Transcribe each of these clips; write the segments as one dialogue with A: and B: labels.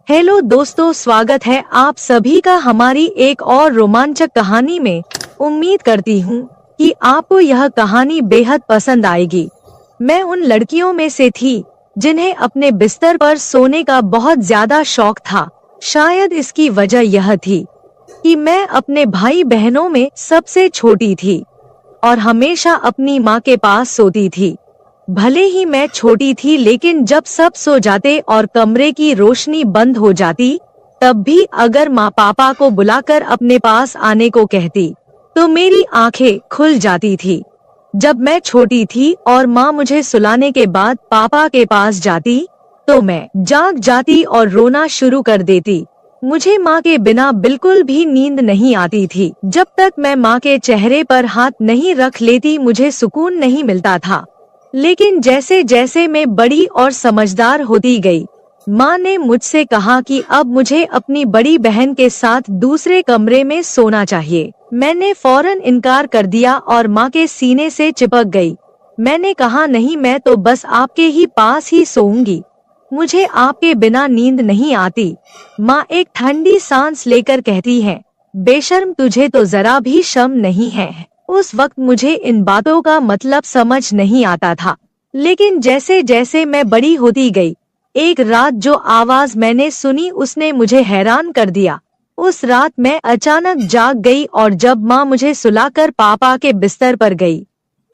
A: Hello दोस्तों, स्वागत है आप सभी का हमारी एक और रोमांचक कहानी में। उम्मीद करती हूँ कि आपको यह कहानी बेहद पसंद आएगी। मैं उन लड़कियों में से थी जिन्हें अपने बिस्तर पर सोने का बहुत ज्यादा शौक था। शायद इसकी वजह यह थी कि मैं अपने भाई बहनों में सबसे छोटी थी और हमेशा अपनी माँ के पास सोती थी। भले ही मैं छोटी थी, लेकिन जब सब सो जाते और कमरे की रोशनी बंद हो जाती, तब भी अगर माँ पापा को बुलाकर अपने पास आने को कहती तो मेरी आंखें खुल जाती थी। जब मैं छोटी थी और माँ मुझे सुलाने के बाद पापा के पास जाती, तो मैं जाग जाती और रोना शुरू कर देती। मुझे माँ के बिना बिल्कुल भी नींद नहीं आती थी। जब तक मैं माँ के चेहरे पर हाथ नहीं रख लेती, मुझे सुकून नहीं मिलता था। लेकिन जैसे जैसे मैं बड़ी और समझदार होती गई, माँ ने मुझसे कहा कि अब मुझे अपनी बड़ी बहन के साथ दूसरे कमरे में सोना चाहिए। मैंने फौरन इनकार कर दिया और माँ के सीने से चिपक गई। मैंने कहा, नहीं, मैं तो बस आपके ही पास ही सोऊंगी। मुझे आपके बिना नींद नहीं आती। माँ एक ठंडी सांस लेकर कहती है, बेशर्म, तुझे तो जरा भी शर्म नहीं है। उस वक्त मुझे इन बातों का मतलब समझ नहीं आता था, लेकिन जैसे जैसे मैं बड़ी होती गई, एक रात जो आवाज मैंने सुनी उसने मुझे हैरान कर दिया। उस रात मैं अचानक जाग गई और जब माँ मुझे सुलाकर पापा के बिस्तर पर गई,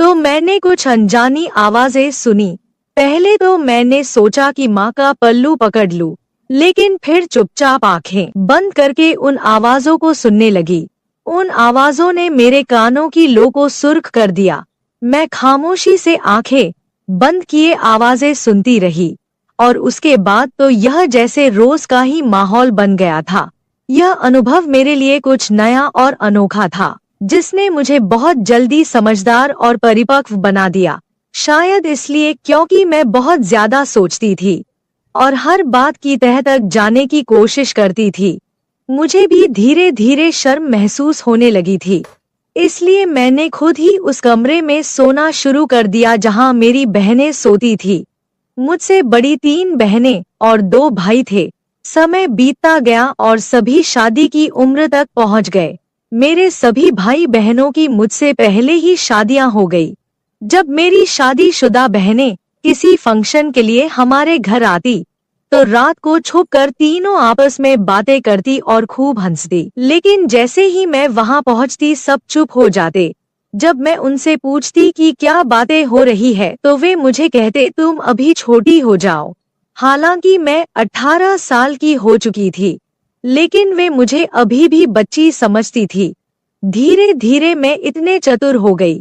A: तो मैंने कुछ अनजानी आवाजें सुनी। पहले तो मैंने सोचा कि माँ का पल्लू पकड़ लूं, लेकिन फिर चुपचाप आंखें बंद करके उन आवाजों को सुनने लगी। उन आवाजों ने मेरे कानों की लो को सुर्ख कर दिया। मैं खामोशी से आंखें बंद किए आवाजें सुनती रही और उसके बाद तो यह जैसे रोज का ही माहौल बन गया था। यह अनुभव मेरे लिए कुछ नया और अनोखा था, जिसने मुझे बहुत जल्दी समझदार और परिपक्व बना दिया। शायद इसलिए क्योंकि मैं बहुत ज्यादा सोचती थी और हर बात की तह तक जाने की कोशिश करती थी। मुझे भी धीरे धीरे शर्म महसूस होने लगी थी, इसलिए मैंने खुद ही उस कमरे में सोना शुरू कर दिया जहां मेरी बहनें सोती थी। मुझसे बड़ी 3 बहनें और 2 भाई थे। समय बीतता गया और सभी शादी की उम्र तक पहुंच गए। मेरे सभी भाई बहनों की मुझसे पहले ही शादियां हो गई। जब मेरी शादीशुदा बहनें किसी फंक्शन के लिए हमारे घर आती, तो रात को छुपकर तीनों आपस में बातें करती और खूब हंसती। लेकिन जैसे ही मैं वहां पहुंचती, सब चुप हो जाते। जब मैं उनसे पूछती कि क्या बातें हो रही है, तो वे मुझे कहते, तुम अभी छोटी हो जाओ। हालांकि मैं 18 साल की हो चुकी थी, लेकिन वे मुझे अभी भी बच्ची समझती थी। धीरे धीरे मैं इतने चतुर हो गई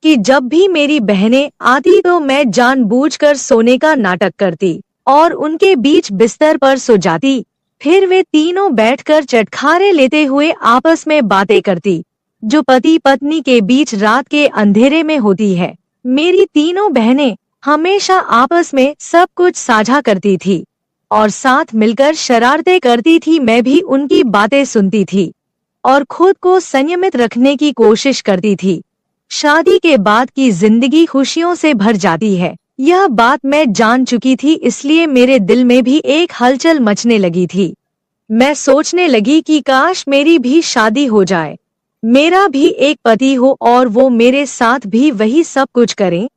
A: कि जब भी मेरी बहनें आती तो मैं जानबूझकर सोने का नाटक करती और उनके बीच बिस्तर पर सो जाती। फिर वे तीनों बैठकर चटखारे लेते हुए आपस में बातें करती, जो पति पत्नी के बीच रात के अंधेरे में होती है। मेरी तीनों बहनें हमेशा आपस में सब कुछ साझा करती थी और साथ मिलकर शरारतें करती थी। मैं भी उनकी बातें सुनती थी और खुद को संयमित रखने की कोशिश करती थी। शादी के बाद की जिंदगी खुशियों से भर जाती है, यह बात मैं जान चुकी थी, इसलिए मेरे दिल में भी एक हलचल मचने लगी थी। मैं सोचने लगी कि काश मेरी भी शादी हो जाए, मेरा भी एक पति हो और वो मेरे साथ भी वही सब कुछ करे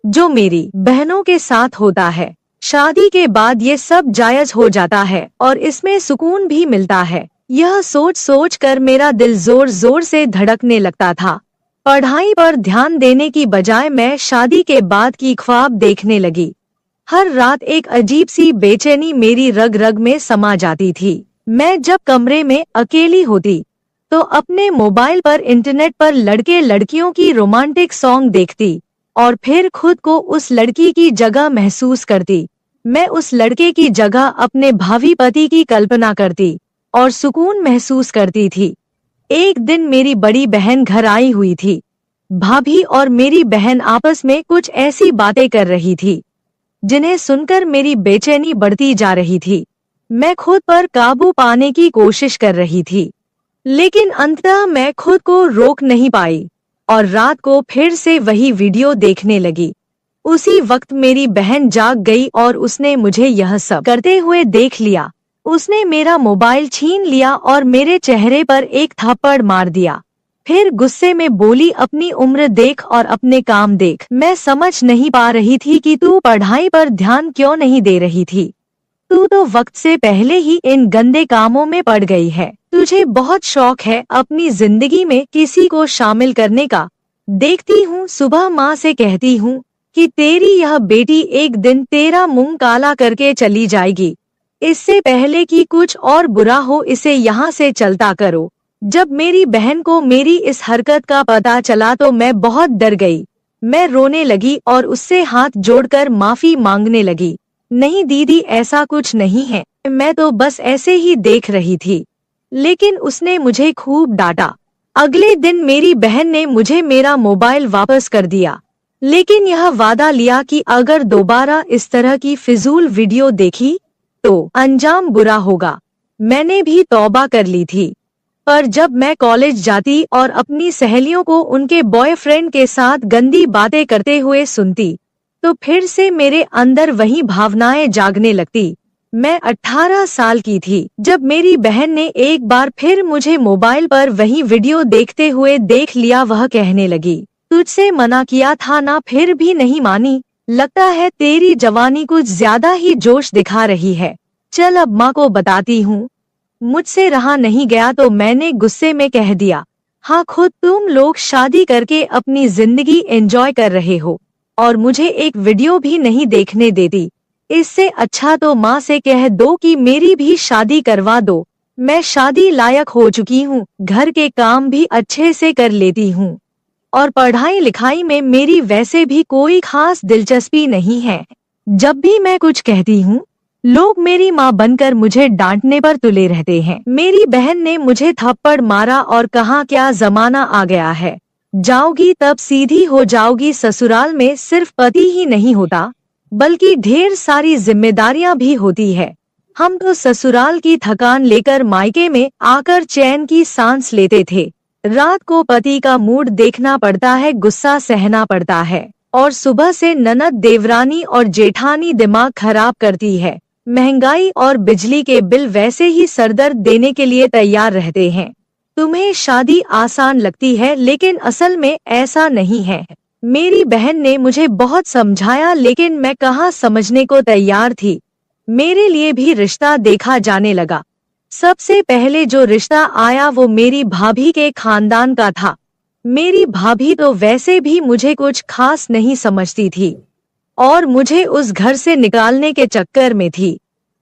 A: जो मेरी बहनों के साथ होता है। शादी के बाद ये सब जायज हो जाता है और इसमें सुकून भी मिलता है। यह सोच सोच कर मेरा दिल जोर जोर से धड़कने लगता था। पढ़ाई पर ध्यान देने की बजाय मैं शादी के बाद की ख्वाब देखने लगी। हर रात एक अजीब सी बेचैनी मेरी रग रग में समा जाती थी। मैं जब कमरे में अकेली होती, तो अपने मोबाइल पर इंटरनेट पर लड़के लड़कियों की रोमांटिक सॉन्ग देखती और फिर खुद को उस लड़की की जगह महसूस करती। मैं उस लड़के की जगह अपने भावी पति की कल्पना करती और सुकून महसूस करती थी। एक दिन मेरी बड़ी बहन घर आई हुई थी। भाभी और मेरी बहन आपस में कुछ ऐसी बातें कर रही थी जिन्हें सुनकर मेरी बेचैनी बढ़ती जा रही थी। मैं खुद पर काबू पाने की कोशिश कर रही थी, लेकिन अंततः मैं खुद को रोक नहीं पाई और रात को फिर से वही वीडियो देखने लगी। उसी वक्त मेरी बहन जाग गई और उसने मुझे यह सब करते हुए देख लिया। उसने मेरा मोबाइल छीन लिया और मेरे चेहरे पर एक थप्पड़ मार दिया। फिर गुस्से में बोली, अपनी उम्र देख और अपने काम देख। मैं समझ नहीं पा रही थी कि तू पढ़ाई पर ध्यान क्यों नहीं दे रही थी। तू तो वक्त से पहले ही इन गंदे कामों में पड़ गई है। तुझे बहुत शौक है अपनी जिंदगी में किसी को शामिल करने का। देखती हूँ सुबह माँ से कहती हूँ कि तेरी यह बेटी एक दिन तेरा मुंह काला करके चली जाएगी। इससे पहले कि कुछ और बुरा हो इसे यहाँ से चलता करो। जब मेरी बहन को मेरी इस हरकत का पता चला तो मैं बहुत डर गई। मैं रोने लगी और उससे हाथ जोड़कर माफी मांगने लगी। नहीं दीदी, ऐसा कुछ नहीं है, मैं तो बस ऐसे ही देख रही थी। लेकिन उसने मुझे खूब डांटा। अगले दिन मेरी बहन ने मुझे मेरा मोबाइल वापस कर दिया, लेकिन यह वादा लिया कि अगर दोबारा इस तरह की फिजूल वीडियो देखी तो अंजाम बुरा होगा। मैंने भी तौबा कर ली थी। पर जब मैं कॉलेज जाती और अपनी सहेलियों को उनके बॉयफ्रेंड के साथ गंदी बातें करते हुए सुनती तो फिर से मेरे अंदर वही भावनाएं जागने लगती। मैं 18 साल की थी जब मेरी बहन ने एक बार फिर मुझे मोबाइल पर वही वीडियो देखते हुए देख लिया। वह कहने लगी, तुझसे मना किया था ना, फिर भी नहीं मानी। लगता है तेरी जवानी कुछ ज्यादा ही जोश दिखा रही है। चल अब माँ को बताती हूँ। मुझसे रहा नहीं गया तो मैंने गुस्से में कह दिया, हाँ, खुद तुम लोग शादी करके अपनी जिंदगी एंजॉय कर रहे हो और मुझे एक वीडियो भी नहीं देखने देती। इससे अच्छा तो माँ से कह दो कि मेरी भी शादी करवा दो। मैं शादी लायक हो चुकी हूँ, घर के काम भी अच्छे से कर लेती हूँ और पढ़ाई लिखाई में मेरी वैसे भी कोई खास दिलचस्पी नहीं है। जब भी मैं कुछ कहती हूँ लोग मेरी माँ बनकर मुझे डांटने पर तुले रहते हैं। मेरी बहन ने मुझे थप्पड़ मारा और कहा, क्या जमाना आ गया है, जाओगी तब सीधी हो जाओगी। ससुराल में सिर्फ पति ही नहीं होता बल्कि ढेर सारी जिम्मेदारियां भी होती है। हम तो ससुराल की थकान लेकर मायके में आकर चैन की सांस लेते थे। रात को पति का मूड देखना पड़ता है, गुस्सा सहना पड़ता है और सुबह से ननद, देवरानी और जेठानी दिमाग खराब करती है। महंगाई और बिजली के बिल वैसे ही सरदर्द देने के लिए तैयार रहते हैं। तुम्हें शादी आसान लगती है लेकिन असल में ऐसा नहीं है। मेरी बहन ने मुझे बहुत समझाया लेकिन मैं कहाँ समझने को तैयार थी। मेरे लिए भी रिश्ता देखा जाने लगा। सबसे पहले जो रिश्ता आया वो मेरी भाभी के खानदान का था। मेरी भाभी तो वैसे भी मुझे कुछ खास नहीं समझती थी और मुझे उस घर से निकालने के चक्कर में थी।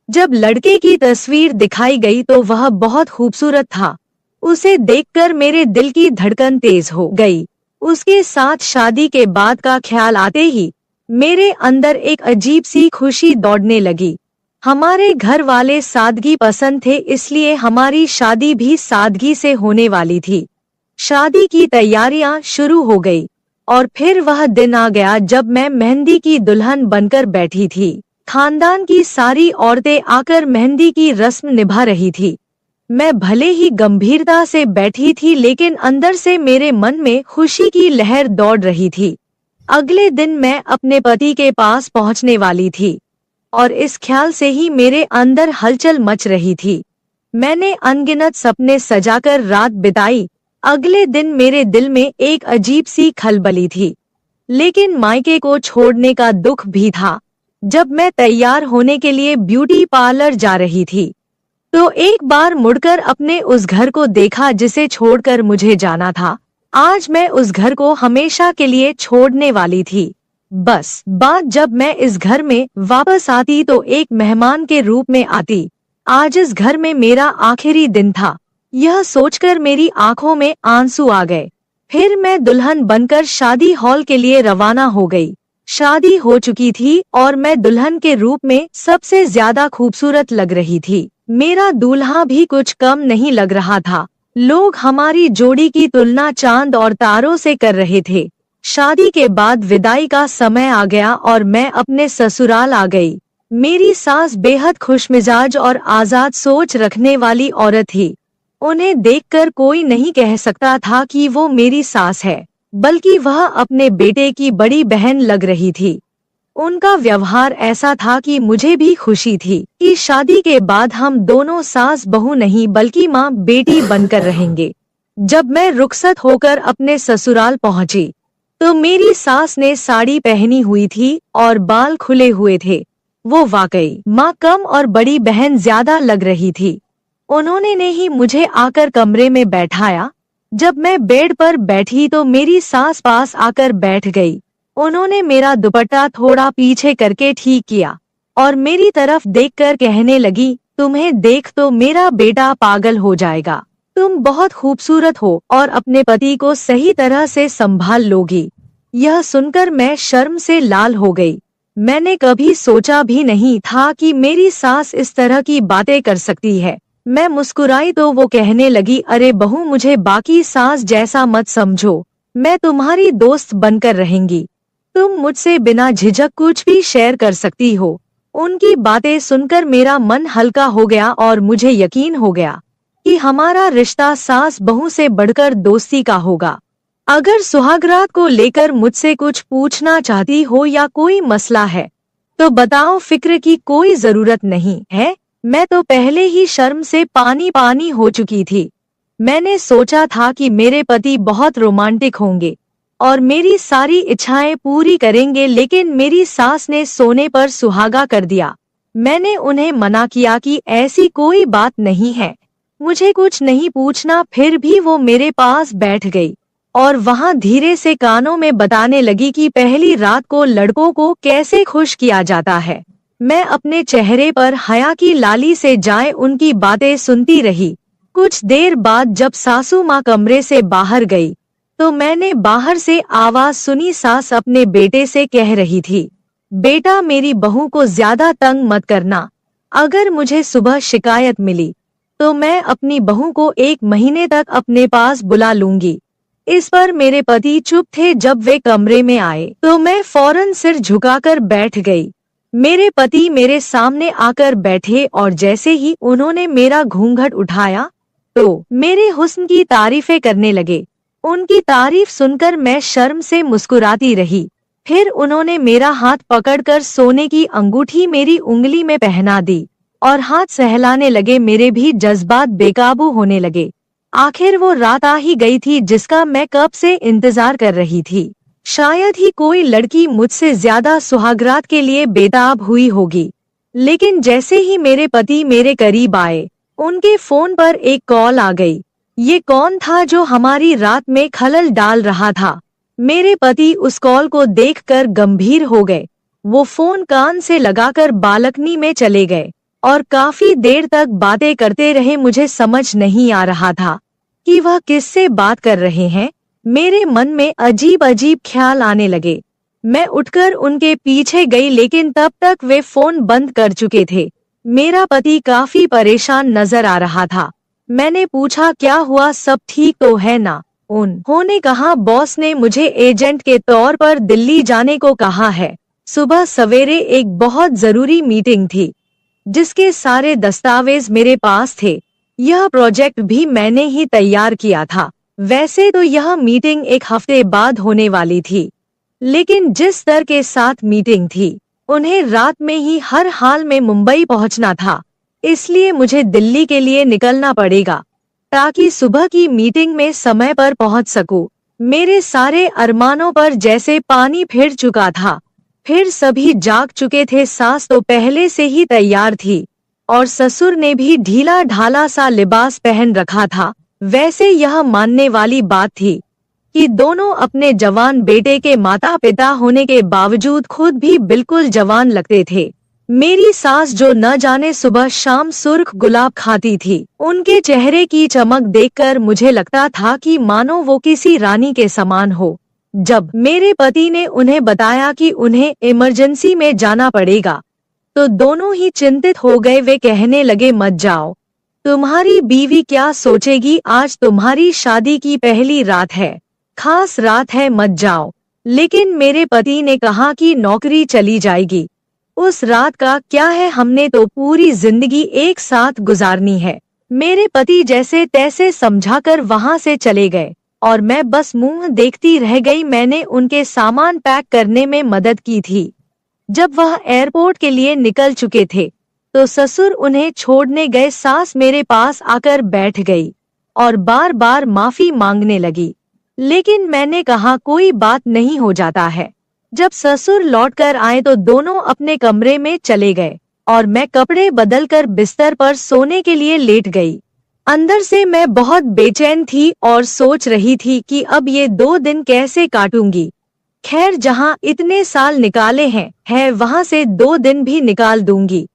A: जब लड़के की तस्वीर दिखाई गई तो वह बहुत खूबसूरत था। उसे देखकर मेरे दिल की धड़कन तेज हो गई। उसके साथ शादी के बाद का ख्याल आते ही मेरे अंदर एक अजीब सी खुशी दौड़ने लगी। हमारे घर वाले सादगी पसंद थे, इसलिए हमारी शादी भी सादगी से होने वाली थी। शादी की तैयारियां शुरू हो गई और फिर वह दिन आ गया जब मैं मेहंदी की दुल्हन बनकर बैठी थी। खानदान की सारी औरतें आकर मेहंदी की रस्म निभा रही थी। मैं भले ही गंभीरता से बैठी थी लेकिन अंदर से मेरे मन में खुशी की लहर दौड़ रही थी। अगले दिन मैं अपने पति के पास पहुंचने वाली थी और इस ख्याल से ही मेरे अंदर हलचल मच रही थी। मैंने अनगिनत सपने सजाकर रात बिताई। अगले दिन मेरे दिल में एक अजीब सी खलबली थी, लेकिन मायके को छोड़ने का दुख भी था। जब मैं तैयार होने के लिए ब्यूटी पार्लर जा रही थी तो एक बार मुड़कर अपने उस घर को देखा जिसे छोड़कर मुझे जाना था। आज मैं उस घर को हमेशा के लिए छोड़ने वाली थी। बस बात जब मैं इस घर में वापस आती तो एक मेहमान के रूप में आती। आज इस घर में मेरा आखिरी दिन था। यह सोचकर मेरी आंखों में आंसू आ गए। फिर मैं दुल्हन बनकर शादी हॉल के लिए रवाना हो गई। शादी हो चुकी थी और मैं दुल्हन के रूप में सबसे ज्यादा खूबसूरत लग रही थी। मेरा दूल्हा भी कुछ कम नहीं लग रहा था। लोग हमारी जोड़ी की तुलना चांद और तारों से कर रहे थे। शादी के बाद विदाई का समय आ गया और मैं अपने ससुराल आ गई। मेरी सास बेहद खुशमिजाज और आजाद सोच रखने वाली औरत थी। उन्हें देखकर कोई नहीं कह सकता था कि वो मेरी सास है, बल्कि वह अपने बेटे की बड़ी बहन लग रही थी। उनका व्यवहार ऐसा था कि मुझे भी खुशी थी कि शादी के बाद हम दोनों सास बहू नहीं बल्कि माँ बेटी बनकर रहेंगे। जब मैं रुखसत होकर अपने ससुराल पहुंची तो मेरी सास ने साड़ी पहनी हुई थी और बाल खुले हुए थे। वो वाकई माँ कम और बड़ी बहन ज्यादा लग रही थी। उन्होंने ने ही मुझे आकर कमरे में बैठाया। जब मैं बेड पर बैठी तो मेरी सास पास आकर बैठ गई। उन्होंने मेरा दुपट्टा थोड़ा पीछे करके ठीक किया और मेरी तरफ देखकर कहने लगी, तुम्हें देख तो मेरा बेटा पागल हो जाएगा। तुम बहुत खूबसूरत हो और अपने पति को सही तरह से संभाल लोगी। यह सुनकर मैं शर्म से लाल हो गई। मैंने कभी सोचा भी नहीं था कि मेरी सास इस तरह की बातें कर सकती है। मैं मुस्कुराई तो वो कहने लगी, अरे बहू, मुझे बाकी सास जैसा मत समझो, मैं तुम्हारी दोस्त बनकर रहेंगी। तुम मुझसे बिना झिझक कुछ भी शेयर कर सकती हो। उनकी बातें सुनकर मेरा मन हल्का हो गया और मुझे यकीन हो गया कि हमारा रिश्ता सास बहू से बढ़कर दोस्ती का होगा। अगर सुहागरात को लेकर मुझसे कुछ पूछना चाहती हो या कोई मसला है तो बताओ, फिक्र की कोई जरूरत नहीं है। मैं तो पहले ही शर्म से पानी पानी हो चुकी थी। मैंने सोचा था कि मेरे पति बहुत रोमांटिक होंगे और मेरी सारी इच्छाएं पूरी करेंगे, लेकिन मेरी सास ने सोने पर सुहागा कर दिया। मैंने उन्हें मना किया कि ऐसी कोई बात नहीं है, मुझे कुछ नहीं पूछना। फिर भी वो मेरे पास बैठ गई और वहाँ धीरे से कानों में बताने लगी कि पहली रात को लड़कों को कैसे खुश किया जाता है। मैं अपने चेहरे पर हया की लाली से जाए उनकी बातें सुनती रही। कुछ देर बाद जब सासू माँ कमरे से बाहर गई तो मैंने बाहर से आवाज सुनी। सास अपने बेटे से कह रही थी, बेटा, मेरी बहू को ज्यादा तंग मत करना। अगर मुझे सुबह शिकायत मिली तो मैं अपनी बहू को 1 महीने तक अपने पास बुला लूंगी। इस पर मेरे पति चुप थे। जब वे कमरे में आए तो मैं फौरन सिर झुकाकर बैठ गई। मेरे पति मेरे सामने आकर बैठे और जैसे ही उन्होंने मेरा घूंघट उठाया तो मेरे हुस्न की तारीफें करने लगे। उनकी तारीफ सुनकर मैं शर्म से मुस्कुराती रही। फिर उन्होंने मेरा हाथ पकड़कर सोने की अंगूठी मेरी उंगली में पहना दी और हाथ सहलाने लगे। मेरे भी जज्बात बेकाबू होने लगे। आखिर वो रात आ ही गई थी जिसका मैं कब से इंतजार कर रही थी। शायद ही कोई लड़की मुझसे ज्यादा सुहागरात के लिए बेताब हुई होगी। लेकिन जैसे ही मेरे पति मेरे करीब आए, उनके फोन पर एक कॉल आ गई। ये कौन था जो हमारी रात में खलल डाल रहा था? मेरे पति उस कॉल को देखकर गंभीर हो गए। वो फोन कान से लगाकर बालकनी में चले गए और काफी देर तक बातें करते रहे। मुझे समझ नहीं आ रहा था कि वह किससे बात कर रहे हैं। मेरे मन में अजीब अजीब ख्याल आने लगे। मैं उठकर उनके पीछे गई, लेकिन तब तक वे फोन बंद कर चुके थे। मेरा पति काफी परेशान नजर आ रहा था। मैंने पूछा, क्या हुआ, सब ठीक तो है ना? उन्होंने कहा, बॉस ने मुझे एजेंट के तौर पर दिल्ली जाने को कहा है। सुबह सवेरे एक बहुत जरूरी मीटिंग थी जिसके सारे दस्तावेज मेरे पास थे। यह प्रोजेक्ट भी मैंने ही तैयार किया था। वैसे तो यह मीटिंग 1 हफ्ते बाद होने वाली थी, लेकिन जिस स्तर के साथ मीटिंग थी, उन्हें रात में ही हर हाल में मुंबई पहुंचना था। इसलिए मुझे दिल्ली के लिए निकलना पड़ेगा ताकि सुबह की मीटिंग में समय पर पहुंच सकूं। मेरे सारे अरमानों पर जैसे पानी फिर चुका था। फिर सभी जाग चुके थे। सास तो पहले से ही तैयार थी और ससुर ने भी ढीला ढाला सा लिबास पहन रखा था। वैसे यह मानने वाली बात थी कि दोनों अपने जवान बेटे के माता पिता होने के बावजूद खुद भी बिल्कुल जवान लगते थे। मेरी सास जो न जाने सुबह शाम सुर्ख गुलाब खाती थी, उनके चेहरे की चमक देखकर मुझे लगता था कि मानो वो किसी रानी के समान हो। जब मेरे पति ने उन्हें बताया कि उन्हें इमरजेंसी में जाना पड़ेगा तो दोनों ही चिंतित हो गए। वे कहने लगे, मत जाओ, तुम्हारी बीवी क्या सोचेगी? आज तुम्हारी शादी की पहली रात है, खास रात है, मत जाओ। लेकिन मेरे पति ने कहा कि नौकरी चली जाएगी, उस रात का क्या है, हमने तो पूरी जिंदगी एक साथ गुजारनी है। मेरे पति जैसे तैसे समझाकर वहां से चले गए और मैं बस मुंह देखती रह गई। मैंने उनके सामान पैक करने में मदद की थी। जब वह एयरपोर्ट के लिए निकल चुके थे तो ससुर उन्हें छोड़ने गए। सास मेरे पास आकर बैठ गई और बार बार माफी मांगने लगी, लेकिन मैंने कहा कोई बात नहीं, हो जाता है। जब ससुर लौटकर आए तो दोनों अपने कमरे में चले गए और मैं कपड़े बदलकर बिस्तर पर सोने के लिए लेट गई। अंदर से मैं बहुत बेचैन थी और सोच रही थी कि अब ये 2 दिन कैसे काटूंगी। खैर, जहाँ इतने साल निकाले हैं वहाँ से 2 दिन भी निकाल दूंगी।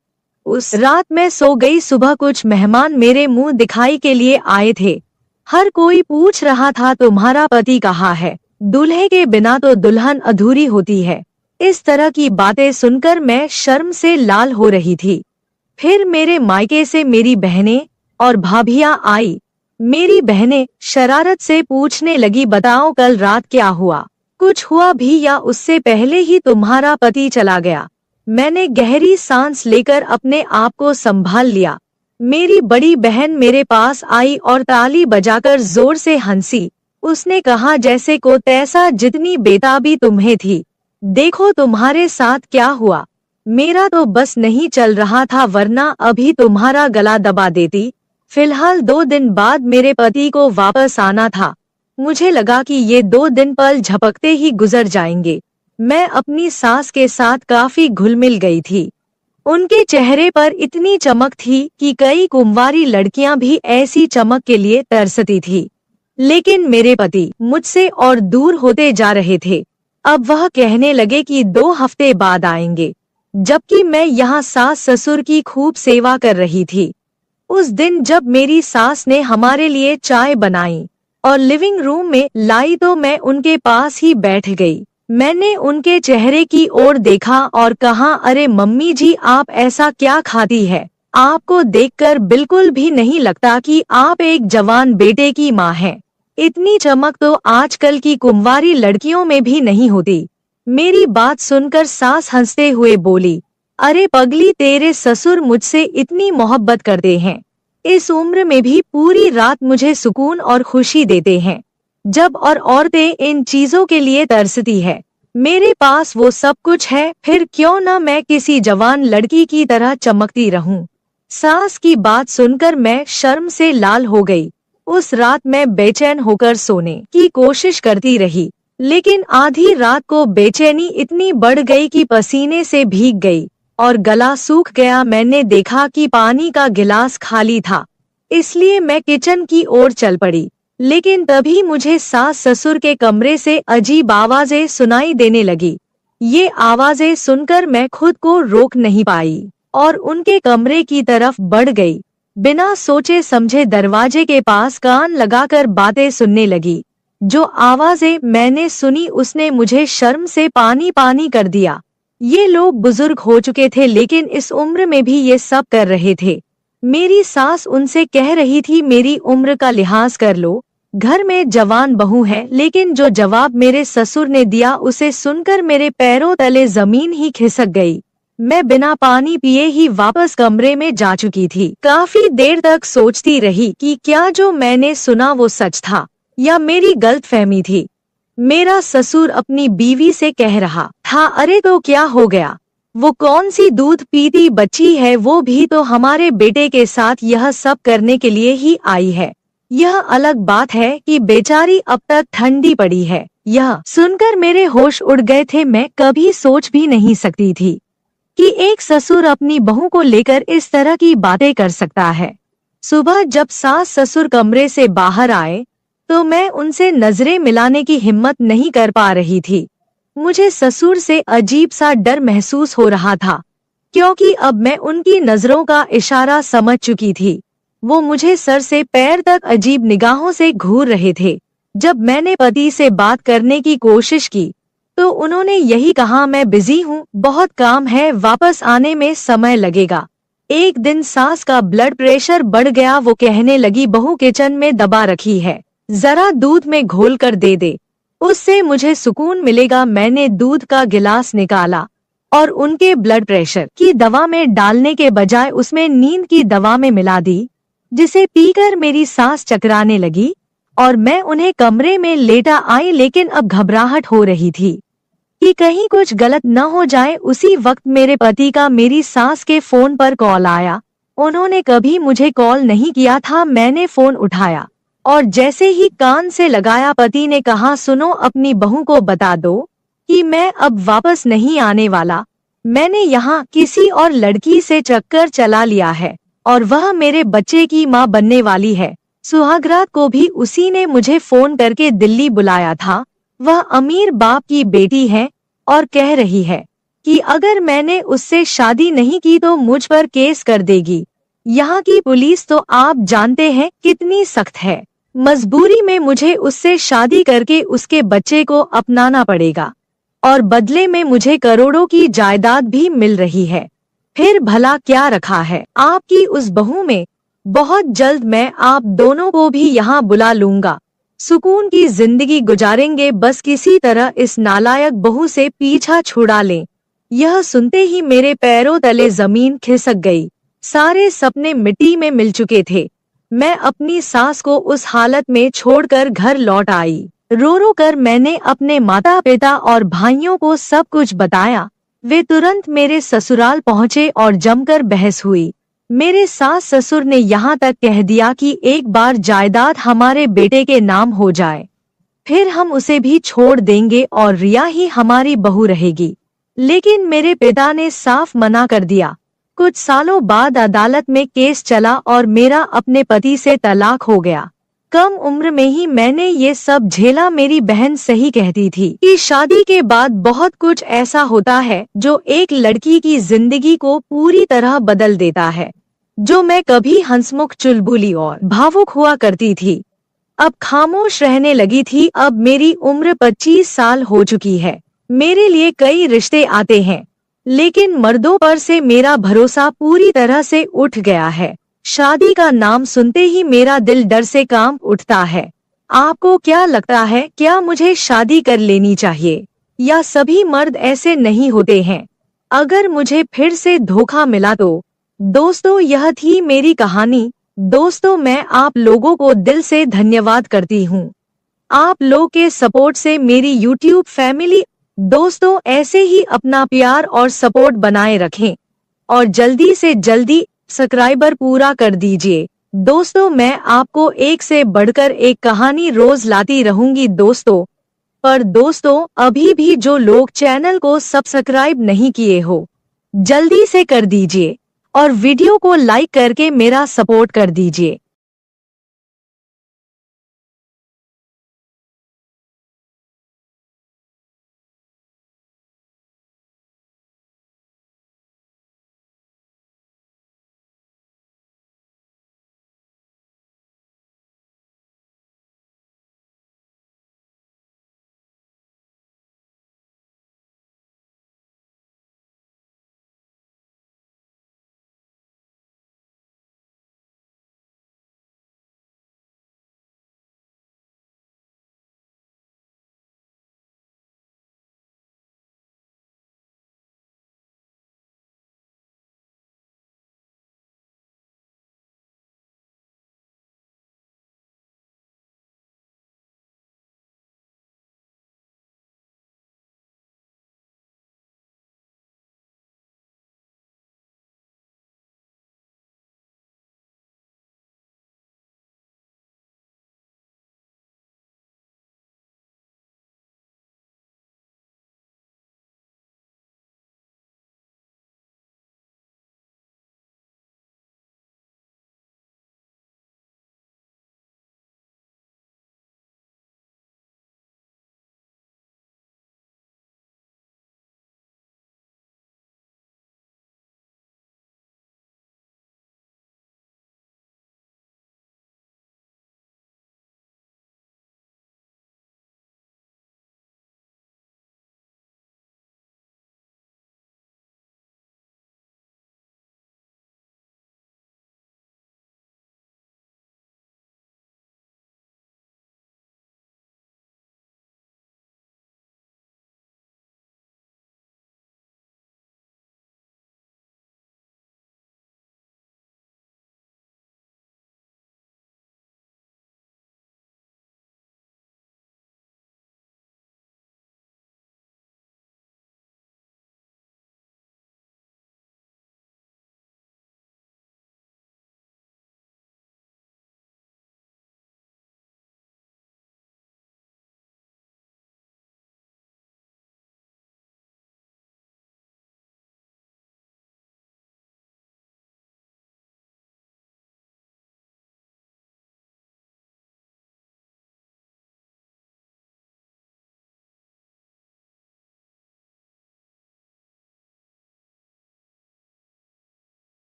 A: उस रात मैं सो गई। सुबह कुछ मेहमान मेरे मुंह दिखाई के लिए आए थे। हर कोई पूछ रहा था तुम्हारा पति कहाँ है, दूल्हे के बिना तो दुल्हन अधूरी होती है। इस तरह की बातें सुनकर मैं शर्म से लाल हो रही थी। फिर मेरे मायके से मेरी बहनें और भाभियां आई। मेरी बहनें शरारत से पूछने लगी, बताओ कल रात क्या हुआ, कुछ हुआ भी या उससे पहले ही तुम्हारा पति चला गया। मैंने गहरी सांस लेकर अपने आप को संभाल लिया। मेरी बड़ी बहन मेरे पास आई और ताली बजाकर जोर से हंसी। उसने कहा, जैसे को तैसा, जितनी बेताबी तुम्हें थी, देखो तुम्हारे साथ क्या हुआ। मेरा तो बस नहीं चल रहा था, वरना अभी तुम्हारा गला दबा देती। फिलहाल 2 दिन बाद मेरे पति को वापस आना था। मुझे लगा कि ये 2 दिन पल झपकते ही गुजर जाएंगे। मैं अपनी सास के साथ काफी घुल मिल गई थी। उनके चेहरे पर इतनी चमक थी कि कई कुंवारी लड़कियां भी ऐसी चमक के लिए तरसती थी। लेकिन मेरे पति मुझसे और दूर होते जा रहे थे। अब वह कहने लगे कि 2 हफ्ते बाद आएंगे, जबकि मैं यहाँ सास ससुर की खूब सेवा कर रही थी। उस दिन जब मेरी सास ने हमारे लिए चाय बनाई और लिविंग रूम में लाई तो मैं उनके पास ही बैठ गई। मैंने उनके चेहरे की ओर देखा और कहा, अरे मम्मी जी, आप ऐसा क्या खाती है? आपको देखकर बिल्कुल भी नहीं लगता कि आप एक जवान बेटे की माँ हैं। इतनी चमक तो आजकल की कुंवारी लड़कियों में भी नहीं होती। मेरी बात सुनकर सास हंसते हुए बोली, अरे पगली, तेरे ससुर मुझसे इतनी मोहब्बत करते हैं। इस उम्र में भी पूरी रात मुझे सुकून और खुशी देते हैं। जब और औरतें इन चीजों के लिए तरसती है, मेरे पास वो सब कुछ है, फिर क्यों ना मैं किसी जवान लड़की की तरह चमकती रहूं। सास की बात सुनकर मैं शर्म से लाल हो गई। उस रात मैं बेचैन होकर सोने की कोशिश करती रही, लेकिन आधी रात को बेचैनी इतनी बढ़ गई कि पसीने से भीग गई और गला सूख गया। मैंने देखा कि पानी का गिलास खाली था, इसलिए मैं किचन की ओर चल पड़ी। लेकिन तभी मुझे सास ससुर के कमरे से अजीब आवाजें सुनाई देने लगी। ये आवाजें सुनकर मैं खुद को रोक नहीं पाई और उनके कमरे की तरफ बढ़ गई। बिना सोचे समझे दरवाजे के पास कान लगाकर बातें सुनने लगी। जो आवाजें मैंने सुनी उसने मुझे शर्म से पानी पानी कर दिया। ये लोग बुजुर्ग हो चुके थे, लेकिन इस उम्र में भी ये सब कर रहे थे। मेरी सास उनसे कह रही थी, मेरी उम्र का लिहाज कर लो, घर में जवान बहू है। लेकिन जो जवाब मेरे ससुर ने दिया उसे सुनकर मेरे पैरों तले जमीन ही खिसक गई। मैं बिना पानी पिए ही वापस कमरे में जा चुकी थी। काफी देर तक सोचती रही कि क्या जो मैंने सुना वो सच था या मेरी गलतफहमी थी। मेरा ससुर अपनी बीवी से कह रहा था, अरे तो क्या हो गया, वो कौन सी दूध पीती बच्ची है, वो भी तो हमारे बेटे के साथ यह सब करने के लिए ही आई है। यह अलग बात है कि बेचारी अब तक ठंडी पड़ी है। यह सुनकर मेरे होश उड़ गए थे। मैं कभी सोच भी नहीं सकती थी कि एक ससुर अपनी बहू को लेकर इस तरह की बातें कर सकता है। सुबह जब सास ससुर कमरे से बाहर आए तो मैं उनसे नजरें मिलाने की हिम्मत नहीं कर पा रही थी। मुझे ससुर से अजीब सा डर महसूस हो रहा था, क्योंकि अब मैं उनकी नजरों का इशारा समझ चुकी थी। वो मुझे सर से पैर तक अजीब निगाहों से घूर रहे थे। जब मैंने पति से बात करने की कोशिश की तो उन्होंने यही कहा, मैं बिजी हूँ, बहुत काम है, वापस आने में समय लगेगा। एक दिन सास का ब्लड प्रेशर बढ़ गया। वो कहने लगी, बहू किचन में दबा रखी है, जरा दूध में घोल कर दे दे, उससे मुझे सुकून मिलेगा। मैंने दूध का गिलास निकाला और उनके ब्लड प्रेशर की दवा में डालने के बजाय उसमें नींद की दवा में मिला दी, जिसे पीकर मेरी सांस चकराने लगी और मैं उन्हें कमरे में लेटा आई। लेकिन अब घबराहट हो रही थी कि कहीं कुछ गलत न हो जाए। उसी वक्त मेरे पति का मेरी सास के फोन पर कॉल आया। उन्होंने कभी मुझे कॉल नहीं किया था। मैंने फोन उठाया और जैसे ही कान से लगाया, पति ने कहा, सुनो, अपनी बहू को बता दो कि मैं अब वापस नहीं आने वाला। मैंने यहाँ किसी और लड़की से चक्कर चला लिया है और वह मेरे बच्चे की माँ बनने वाली है। सुहागरात को भी उसी ने मुझे फोन करके दिल्ली बुलाया था। वह अमीर बाप की बेटी है और कह रही है कि अगर मैंने उससे शादी नहीं की तो मुझ पर केस कर देगी। यहाँ की पुलिस तो आप जानते हैं कितनी सख्त है। मजबूरी में मुझे उससे शादी करके उसके बच्चे को अपनाना पड़ेगा और बदले में मुझे करोड़ों की जायदाद भी मिल रही है। फिर भला क्या रखा है आपकी उस बहू में? बहुत जल्द मैं आप दोनों को भी यहाँ बुला लूंगा। सुकून की जिंदगी गुजारेंगे, बस किसी तरह इस नालायक बहू से पीछा छुड़ा लें। यह सुनते ही मेरे पैरों तले जमीन खिसक गई। सारे सपने मिट्टी में मिल चुके थे। मैं अपनी सास को उस हालत में छोड़कर घर लौट आई। रो रो कर मैंने अपने माता पिता और भाइयों को सब कुछ बताया। वे तुरंत मेरे ससुराल पहुँचे और जमकर बहस हुई। मेरे सास ससुर ने यहाँ तक कह दिया कि एक बार जायदाद हमारे बेटे के नाम हो जाए, फिर हम उसे भी छोड़ देंगे और रिया ही हमारी बहू रहेगी। लेकिन मेरे पिता ने साफ मना कर दिया। कुछ सालों बाद अदालत में केस चला और मेरा अपने पति से तलाक हो गया। कम उम्र में ही मैंने ये सब झेला। मेरी बहन सही कहती थी कि शादी के बाद बहुत कुछ ऐसा होता है जो एक लड़की की जिंदगी को पूरी तरह बदल देता है। जो मैं कभी हंसमुख, चुलबुली और भावुक हुआ करती थी, अब खामोश रहने लगी थी। अब मेरी उम्र 25 साल हो चुकी है। मेरे लिए कई रिश्ते आते हैं, लेकिन मर्दों पर से मेरा भरोसा पूरी तरह से उठ गया है। शादी का नाम सुनते ही मेरा दिल डर से कांप उठता है। आपको क्या लगता है, क्या मुझे शादी कर लेनी चाहिए या सभी मर्द ऐसे नहीं होते हैं? अगर मुझे फिर से धोखा मिला तो? दोस्तों, यह थी मेरी कहानी। दोस्तों, मैं आप लोगों को दिल से धन्यवाद करती हूँ। आप लोग के सपोर्ट से मेरी YouTube फैमिली। दोस्तों, ऐसे ही अपना प्यार और सपोर्ट बनाए रखें और जल्दी से जल्दी सब्सक्राइबर पूरा कर दीजिए। दोस्तों, मैं आपको एक से बढ़कर एक कहानी रोज लाती रहूंगी दोस्तों। पर दोस्तों, अभी भी जो लोग चैनल को सब्सक्राइब नहीं किए हो, जल्दी से कर दीजिए और वीडियो को लाइक करके मेरा सपोर्ट कर दीजिए।